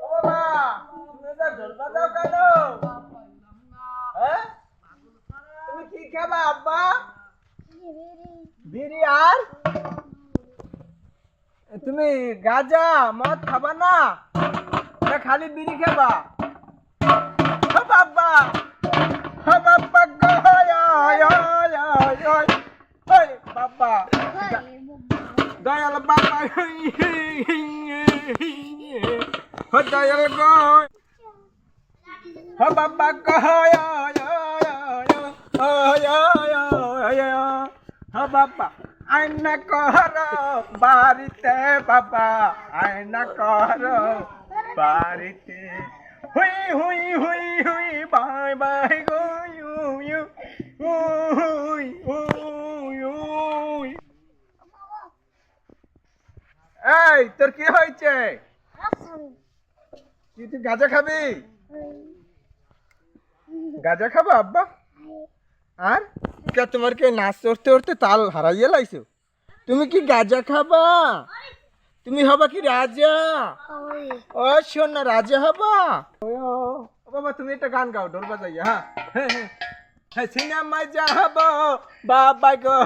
বাবা তুমি তো ঢোল বাজাও কেন? হ্যাঁ তুমি কি খাবা আব্বা? বিড়ি আর তুমি গাঁজা মদ খাবা না? না খালি বিড়ি খাবা? ও বাবা ও বাবা গো ওই বাবা দয়াল বাবা ও দয়াল গো ও বাবা গো ও বাবা আয়না কর বাড়িতে বাবা আয়না কর বাড়িতে হুই হুই হুই হুই বাই বাই গো ইউ ইউ উই উই উই। এই তোর কি হয়েছে? তুই গাঁজা খাবি? গাঁজা খাবো আব্বা? আর তোমার কে নাচ করতে করতে তাল হারাইয়া লাইছো? তুমি কি গাঁজা খাবা? তুমি হবা কি রাজা? ও শোন না রাজা হবা? ও বাবা তুমি একটা গান গাও ঢোল বাজাইয়া। হ্যাঁ সিনেমায় যাবো বাবা গো